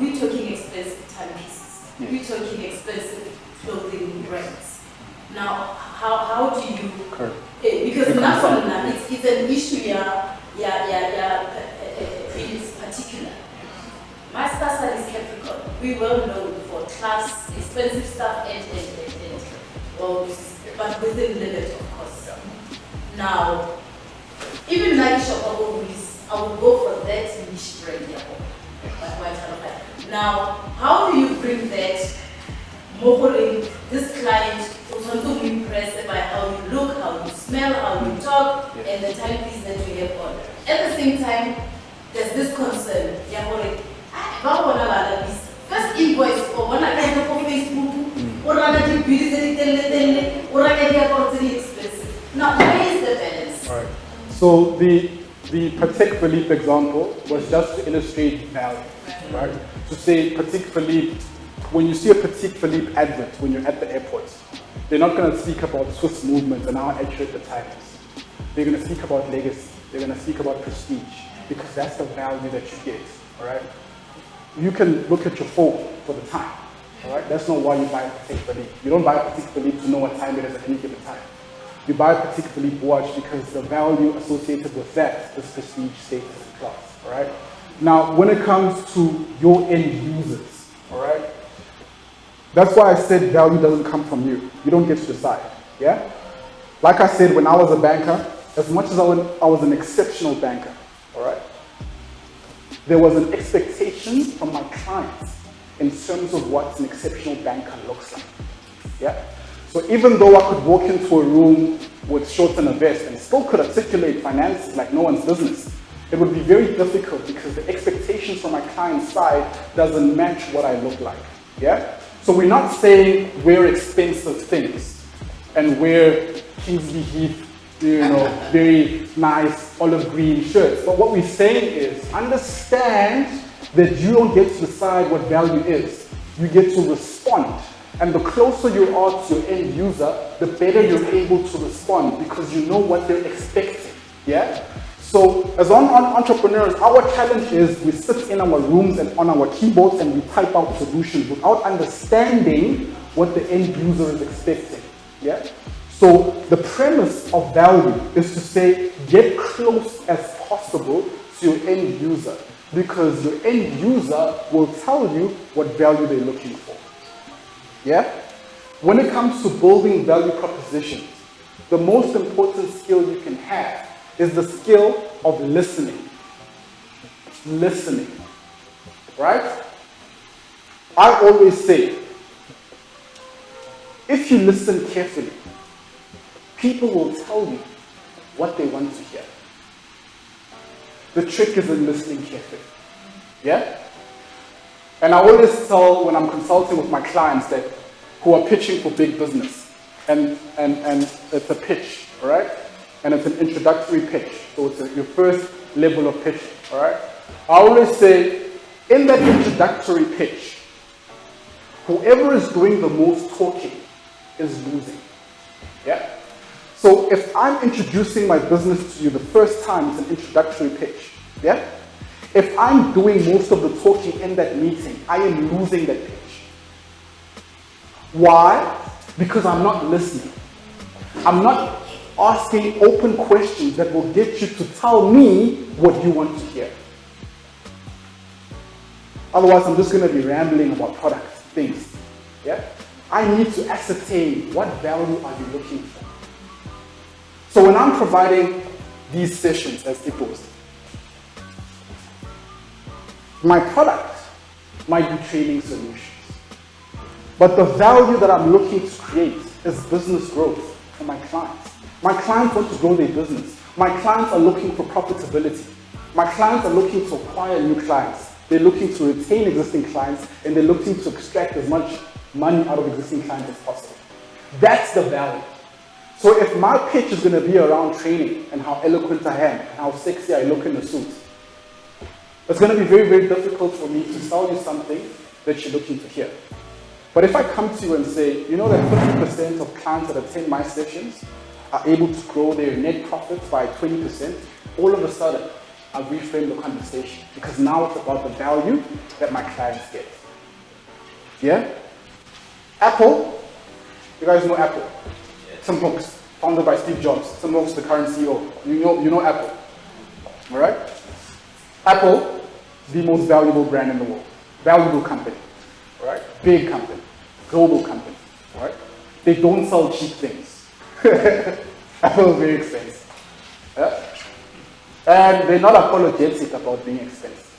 we're talking expensive timepieces. Yes. We're talking expensive clothing brands. Now, how do you? Correct. Because it's an issue. It is particular. My star sign is Capricorn. We well known for class, expensive stuff, and well, but within limit, of course. Yeah. Now, even like shop, I will go for that niche brand. Now, how do you bring that? Moloi, this client was want to be impressed by how you look, how you smell, how you talk, and the timepiece that you have on. At the same time, there's this concern. First invoice for one on Facebook, or expensive. Now, where is the balance? All right. So the Patek Philippe example was just to illustrate value, right? To say Patek Philippe, when you see a Patek Philippe advert when you're at the airport, they're not going to speak about Swiss movement and how accurate the time is. They're going to speak about legacy. They're going to speak about prestige, because that's the value that you get, all right? You can look at your phone for the time, all right? That's not why you buy a Patek Philippe. You don't buy a Patek Philippe to know what time it is at any given time. You buy a Patek Philippe watch because the value associated with that is prestige, status, and class, all right? Now, when it comes to your end users, all right? That's why I said value doesn't come from you. You don't get to decide, yeah? Like I said, when I was a banker, as much as I was an exceptional banker, all right? There was an expectation from my clients in terms of what an exceptional banker looks like, yeah? So even though I could walk into a room with shorts and a vest and still could articulate finances like no one's business, it would be very difficult because the expectations from my client's side doesn't match what I look like, yeah? So we're not saying wear expensive things and wear Kingsley Heath, very nice olive green shirts. But what we're saying is understand that you don't get to decide what value is. You get to respond. And the closer you are to your end user, the better you're able to respond because you know what they're expecting, yeah? So as entrepreneurs, our challenge is we sit in our rooms and on our keyboards and we type out solutions without understanding what the end user is expecting, yeah? So the premise of value is to say, get close as possible to your end user because your end user will tell you what value they're looking for. Yeah? When it comes to building value propositions, the most important skill you can have is the skill of listening. Listening. Right? I always say, if you listen carefully, people will tell you what they want to hear. The trick is in listening carefully. Yeah? And I always tell when I'm consulting with my clients that who are pitching for big business, and it's a pitch, all right? And it's an introductory pitch, so it's your first level of pitching, all right? I always say, in that introductory pitch, whoever is doing the most talking is losing, yeah? So if I'm introducing my business to you the first time, it's an introductory pitch, yeah? If I'm doing most of the talking in that meeting, I am losing that pitch. Why? Because I'm not listening. I'm not asking open questions that will get you to tell me what you want to hear. Otherwise, I'm just going to be rambling about products, things. Yeah? I need to ascertain what value are you looking for. So when I'm providing these sessions as Ippos, my product might be training solutions. But the value that I'm looking to create is business growth for my clients. My clients want to grow their business. My clients are looking for profitability. My clients are looking to acquire new clients. They're looking to retain existing clients, and they're looking to extract as much money out of existing clients as possible. That's the value. So if my pitch is going to be around training and how eloquent I am and how sexy I look in the suit, it's going to be very, very difficult for me to sell you something that you're looking to hear. But if I come to you and say, you know that 50% of clients that attend my sessions are able to grow their net profits by 20%, all of a sudden, I've reframed the conversation because now it's about the value that my clients get. Yeah? Apple, you guys know Apple? Some books, founded by Steve Jobs. Some books, the current CEO. You know Apple. All right? Apple, the most valuable brand in the world. Valuable company. All right? Big company. Global company. All right? They don't sell cheap things. Apple is very expensive. Yeah? And they're not apologetic about being expensive.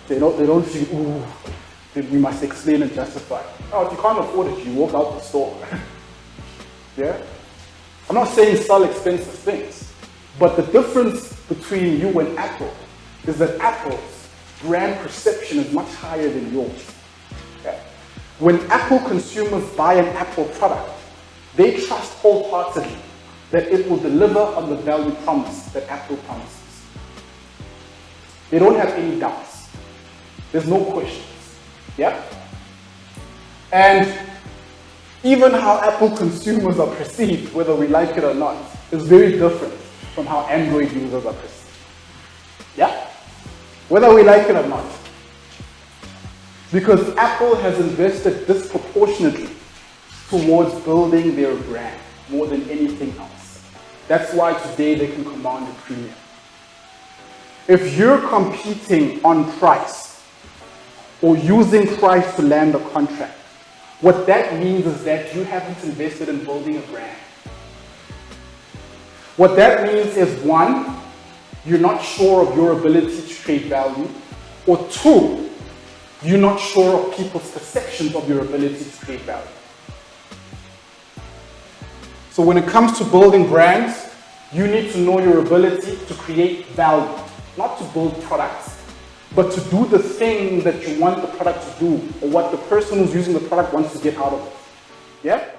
They don't feel, ooh, we must explain and justify. Oh, if you can't afford it, you walk out the store. Yeah? I'm not saying sell expensive things, but the difference between you and Apple is that Apple's brand perception is much higher than yours. Okay? When Apple consumers buy an Apple product, they trust wholeheartedly that it will deliver on the value promise that Apple promises. They don't have any doubts. There's no questions. Yeah? And even how Apple consumers are perceived, whether we like it or not, is very different from how Android users are perceived. Yeah? Whether we like it or not. Because Apple has invested disproportionately towards building their brand more than anything else. That's why today they can command a premium. If you're competing on price or using price to land a contract, what that means is that you haven't invested in building a brand. What that means is, one, you're not sure of your ability to create value, or two, you're not sure of people's perceptions of your ability to create value. So when it comes to building brands, you need to know your ability to create value, not to build products, but to do the thing that you want the product to do, or what the person who's using the product wants to get out of it. Yeah?